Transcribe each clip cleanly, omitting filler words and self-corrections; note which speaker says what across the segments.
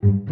Speaker 1: Welcome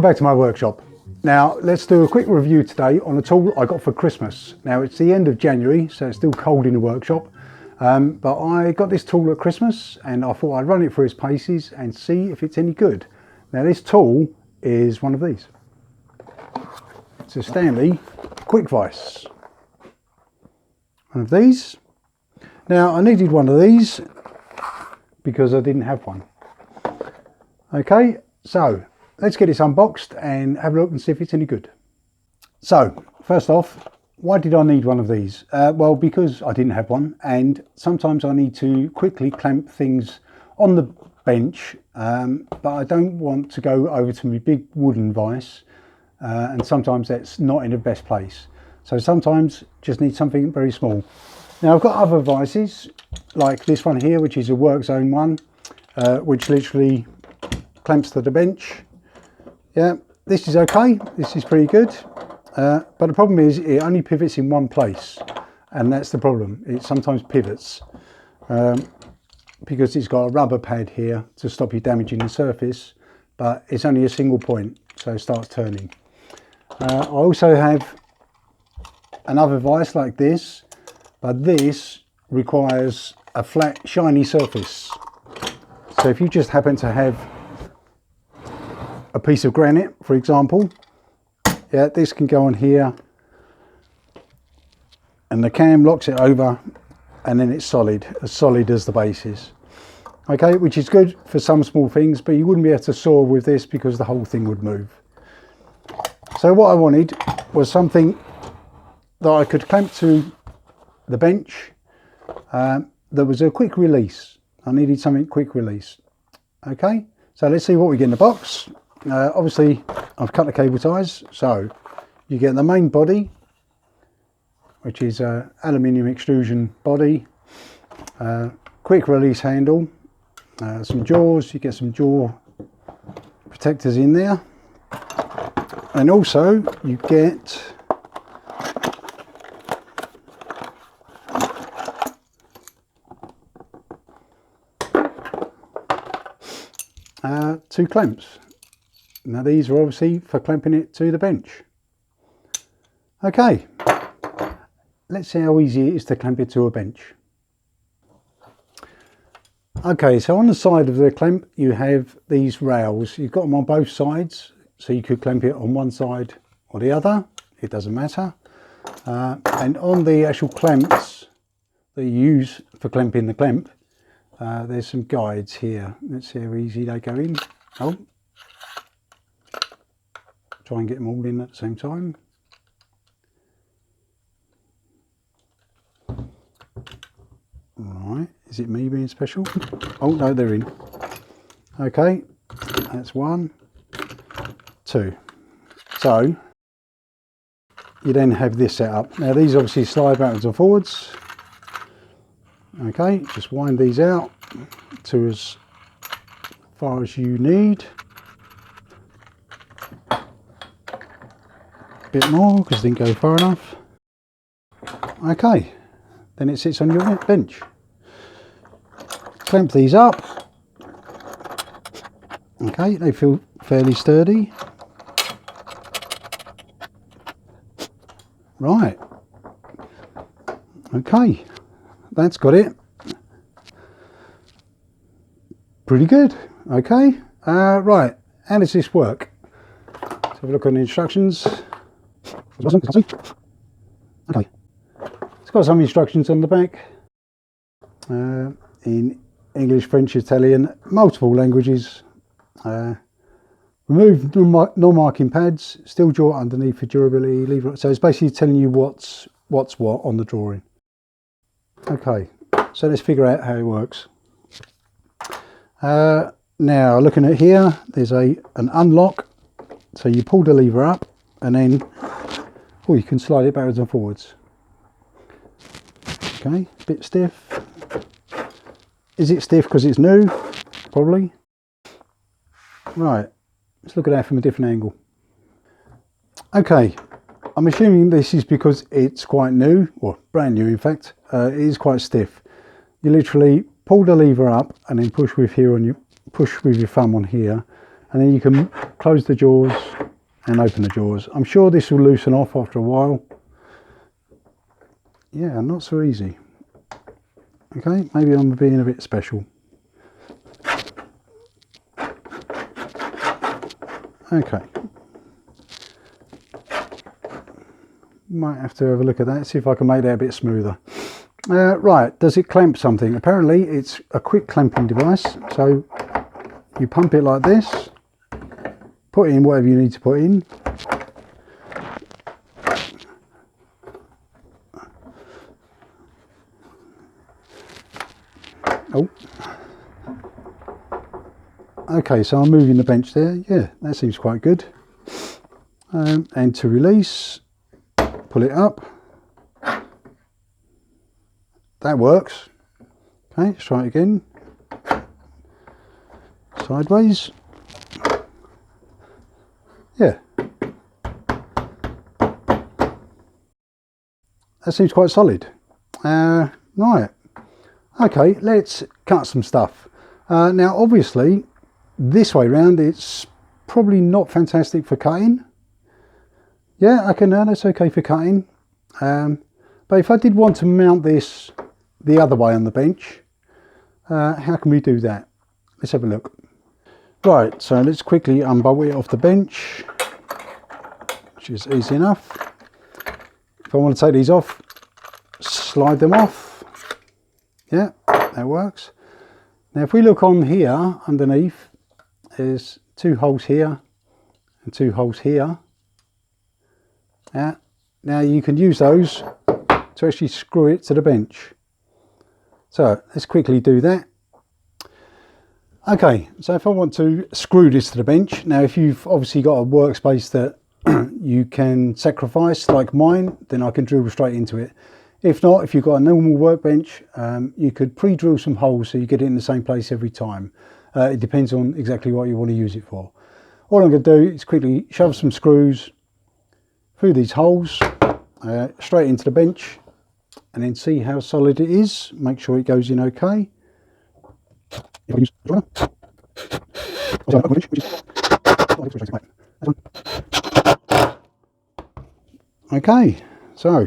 Speaker 1: back to my workshop. Now let's do a quick review today on a tool I got for Christmas. Now it's the end of January, so it's still cold in the workshop, but I got this tool at Christmas and I thought I'd run it through its paces and see if it's any good. Now this tool is one of these. It's a Stanley quick vise. One of these. Now I needed one of these because I didn't have one. Okay, so let's get this unboxed and have a look and see if it's any good. So, first off, why did I need one of these? Well, because I didn't have one, and sometimes I need to quickly clamp things on the bench, but I don't want to go over to my big wooden vise, and sometimes that's not in the best place. So sometimes just need something very small. Now I've got other vices, like this one here, which is a work zone one, which literally clamps to the bench. Yeah, this is okay, this is pretty good, but the problem is it only pivots in one place, and that's the problem. It sometimes pivots because it's got a rubber pad here to stop you damaging the surface, but it's only a single point, so it starts turning. I also have another vise like this, but this requires a flat, shiny surface. So if you just happen to have a piece of granite, for example, yeah, this can go on here and the cam locks it over and then it's solid as the base is. Okay, which is good for some small things, but you wouldn't be able to saw with this because the whole thing would move. So what I wanted was something that I could clamp to the bench that was a quick release. I needed something quick release. Okay, so let's see what we get in the box. Obviously I've cut the cable ties, so you get the main body, which is a aluminium extrusion body, quick release handle, some jaws. You get some jaw protectors in there, and also you get two clamps. Now these are obviously for clamping it to the bench. Okay, let's see how easy it is to clamp it to a bench. Okay, so on the side of the clamp you have these rails. You've got them on both sides, so you could clamp it on one side or the other, it doesn't matter. And on the actual clamps that you use for clamping the clamp, there's some guides here. Let's see how easy they go in. Oh, try and get them all in at the same time. Right, is it me being special? Oh no, they're in. Okay, that's 1, 2. So you then have this set up. Now these obviously slide backwards and forwards. Okay, just wind these out to as far as you need. Bit more because it didn't go far enough. Okay, then it sits on your bench. Clamp these up. Okay, they feel fairly sturdy. Right. Okay, that's got it. Pretty good. Okay, right, how does this work? Let's have a look on the instructions. Okay, it's got some instructions on the back in English, French, Italian, multiple languages. Remove non-marking pads, steel jaw underneath for durability. Leave it. So it's basically telling you what's what on the drawing. Okay, so let's figure out how it works. Now looking at here, there's an unlock. So you pull the lever up and then you can slide it backwards and forwards. Okay, a bit stiff. Is it stiff because it's new? Probably. Right, let's look at that from a different angle. Okay, I'm assuming this is because it's quite new, or brand new in fact. It is quite stiff. You literally pull the lever up and then push with your thumb on here, and then you can close the jaws and open the jaws. I'm sure this will loosen off after a while. Yeah, not so easy. Okay, maybe I'm being a bit special. Okay. Might have to have a look at that, see if I can make that a bit smoother. Right, does it clamp something? Apparently it's a quick clamping device. So you pump it like this, put in whatever you need to put in. Oh. Okay, so I'm moving the bench there. Yeah, that seems quite good. And to release, pull it up. That works. Okay, let's try it again. Sideways. Yeah. That seems quite solid. Right. Okay, let's cut some stuff. Now, obviously, this way round, it's probably not fantastic for cutting. Yeah, okay, no, that's okay for cutting. But if I did want to mount this the other way on the bench, how can we do that? Let's have a look. Right, so let's quickly unbolt it off the bench, which is easy enough. If I want to take these off, slide them off. Yeah, that works. Now if we look on here underneath, there's 2 holes here and 2 holes here. Yeah. Now you can use those to actually screw it to the bench. So let's quickly do that. Okay, so if I want to screw this to the bench, now if you've obviously got a workspace that you can sacrifice like mine, then I can drill straight into it. If not, if you've got a normal workbench, you could pre-drill some holes so you get it in the same place every time. It depends on exactly what you want to use it for. All I'm going to do is quickly shove some screws through these holes, straight into the bench, and then see how solid it is. Make sure it goes in okay. Okay, so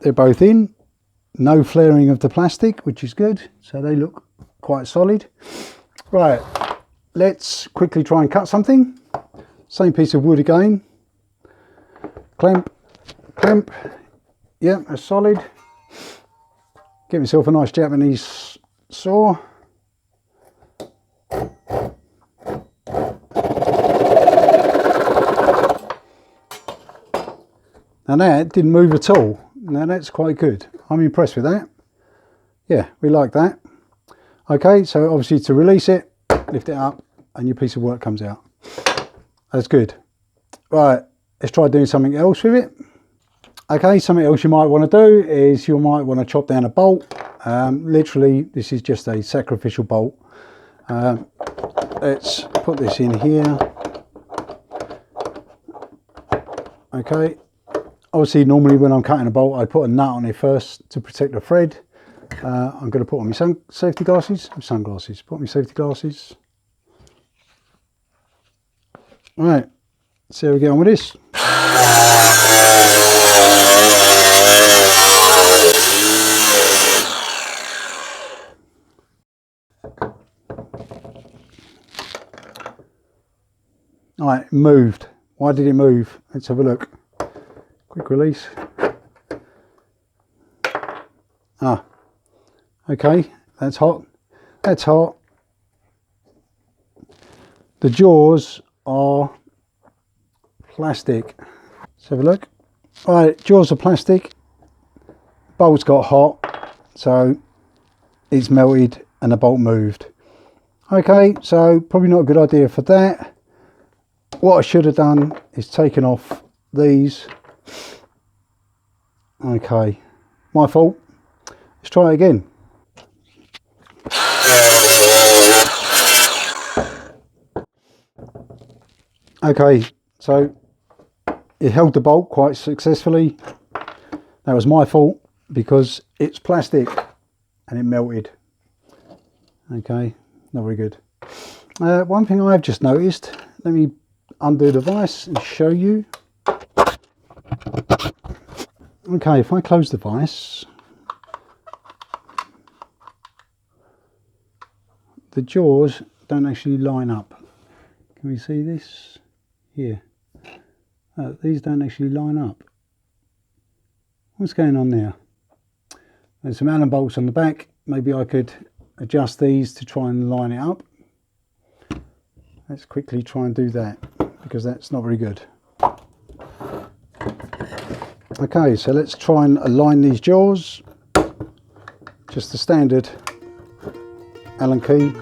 Speaker 1: they're both in. No flaring of the plastic, which is good. So they look quite solid. Right, let's quickly try and cut something. Same piece of wood again. Clamp, clamp. Yeah, that's solid. Get myself a nice Japanese saw. Now that didn't move at all. Now that's quite good. I'm impressed with that. Yeah, we like that. Okay, so obviously to release it, lift it up and your piece of work comes out. That's good. Right, let's try doing something else with it. Okay, something else you might want to do is you might want to chop down a bolt. Literally, this is just a sacrificial bolt. Let's put this in here. Okay. Obviously, normally when I'm cutting a bolt, I put a nut on it first to protect the thread. I'm going to put on my safety glasses. Sunglasses. Put on my safety glasses. All right. Let's see how we get on with this. All right, it moved. Why did it move? Let's have a look. Quick release. Ah, okay, that's hot. That's hot. The jaws are plastic. Let's have a look. All right, jaws are plastic. Bolt's got hot, so it's melted and the bolt moved. Okay, so probably not a good idea for that. What I should have done is taken off these. Okay, my fault. Let's try it again. Okay, so it held the bolt quite successfully. That was my fault because it's plastic and it melted. Okay, not very good. One thing I have just noticed, let me undo the vise and show you. Okay, if I close the vise, the jaws don't actually line up. Can we see this? Here. These don't actually line up. What's going on there? There's some Allen bolts on the back. Maybe I could adjust these to try and line it up. Let's quickly try and do that because that's not very good. Okay, so let's try and align these jaws. Just the standard Allen key.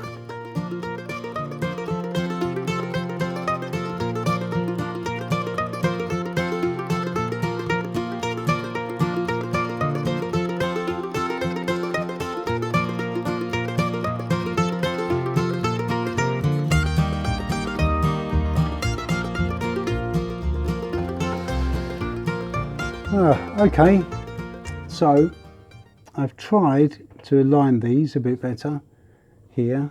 Speaker 1: Okay, so I've tried to align these a bit better here,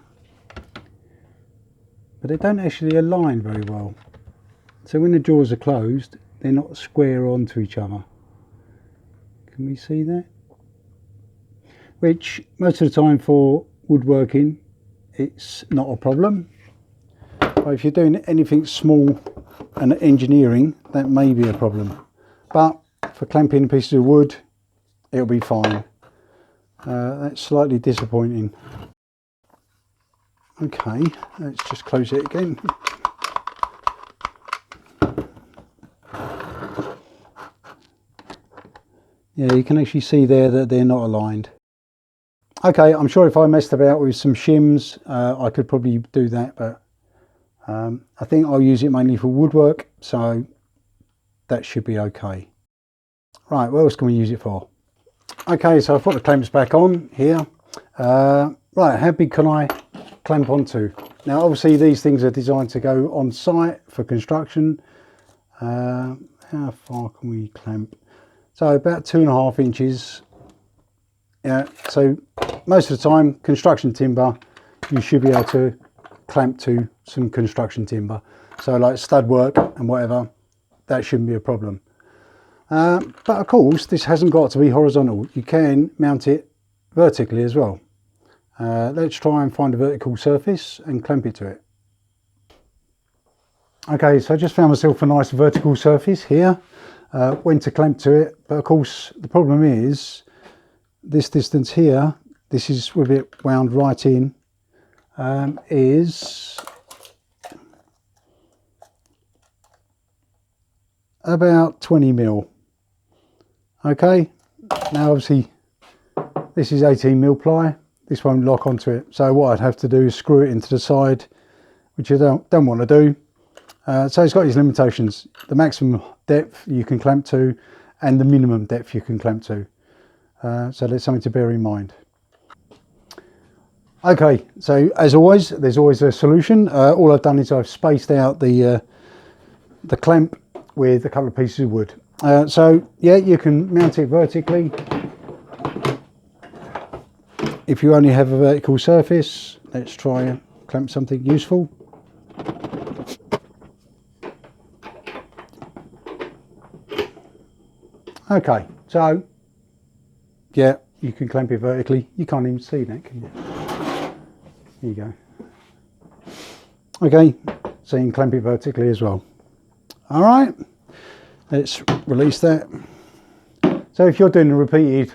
Speaker 1: but they don't actually align very well. So when the jaws are closed, they're not square onto each other. Can we see that? Which most of the time for woodworking, it's not a problem. But if you're doing anything small and engineering, that may be a problem. But for clamping pieces of wood, it'll be fine. That's slightly disappointing. Okay, let's just close it again. Yeah, you can actually see there that they're not aligned. Okay, I'm sure if I messed about with some shims, I could probably do that, but I think I'll use it mainly for woodwork, so that should be okay. Right, what else can we use it for? Okay, so I've put the clamps back on here. Right, how big can I clamp onto? Now, obviously these things are designed to go on site for construction. How far can we clamp? So about 2.5 inches. Yeah, so most of the time, construction timber, you should be able to clamp to some construction timber. So like stud work and whatever, that shouldn't be a problem. But of course, this hasn't got to be horizontal. You can mount it vertically as well. Let's try and find a vertical surface and clamp it to it. Okay, so I just found myself a nice vertical surface here. Went to clamp to it, but of course the problem is this distance here, this is with it wound right in, is about 20 mil. Okay, now obviously this is 18 mil ply, this won't lock onto it, so what I'd have to do is screw it into the side, which I don't want to do. So it's got its limitations, the maximum depth you can clamp to and the minimum depth you can clamp to, so there's something to bear in mind. Okay, so as always, there's always a solution. All I've done is I've spaced out the clamp with a couple of pieces of wood. So yeah, you can mount it vertically if you only have a vertical surface. Let's try and clamp something useful. Okay, so yeah, you can clamp it vertically. You can't even see that, can you? There you go. Okay, so you can clamp it vertically as well. All right, let's release that. So if you're doing a repeated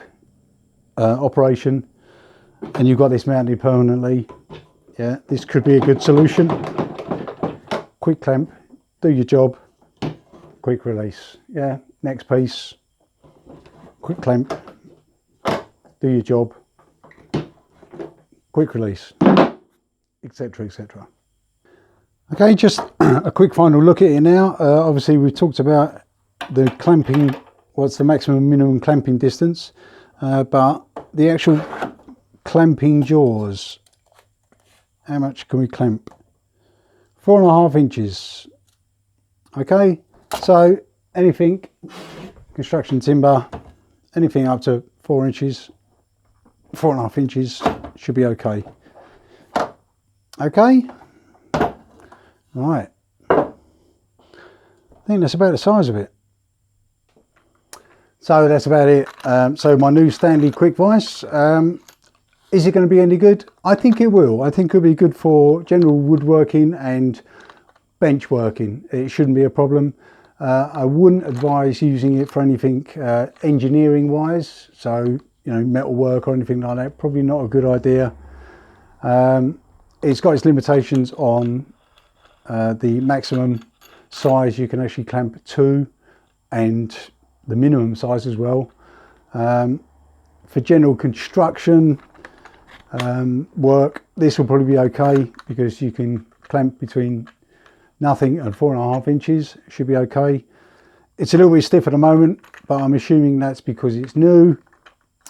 Speaker 1: operation and you've got this mounted permanently, yeah, this could be a good solution. Quick clamp, do your job, quick release. Yeah, next piece, quick clamp, do your job, quick release, etc, etc. Okay, just a quick final look at it now. Obviously we've talked about the clamping, what's the maximum minimum clamping distance, but the actual clamping jaws, how much can we clamp? 4.5 inches. Okay, so anything construction timber, anything up to 4 inches, 4.5 inches should be okay. Okay, right. I think that's about the size of it. So that's about it. So my new Stanley quick vise. Is it going to be any good? I think it will. I think it'll be good for general woodworking and bench working. It shouldn't be a problem. I wouldn't advise using it for anything engineering wise. So, you know, metal work or anything like that. Probably not a good idea. It's got its limitations on the maximum size you can actually clamp to, and the minimum size as well. For general construction work, this will probably be okay because you can clamp between nothing and 4.5 inches. Should be okay. It's a little bit stiff at the moment, but I'm assuming that's because it's new.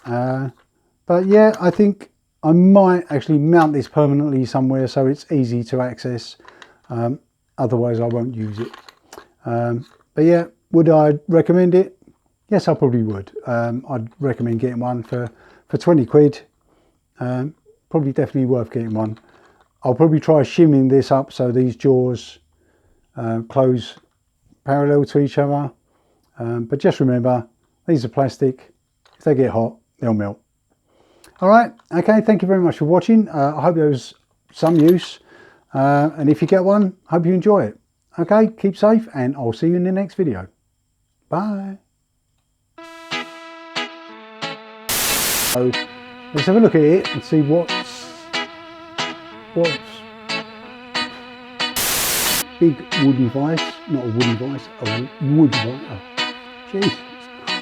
Speaker 1: But yeah, I think I might actually mount this permanently somewhere so it's easy to access. Otherwise I won't use it. But yeah, would I recommend it? Yes, I probably would. I'd recommend getting one for 20 quid. Probably definitely worth getting one. I'll probably try shimming this up so these jaws close parallel to each other. But just remember, these are plastic. If they get hot, they'll melt. All right, okay, thank you very much for watching. I hope there was some use. And if you get one, hope you enjoy it. Okay, keep safe, and I'll see you in the next video. Bye. So let's have a look at it and see what's big wooden vise, not a wooden vise, a wood vise. Oh, Jesus Christ.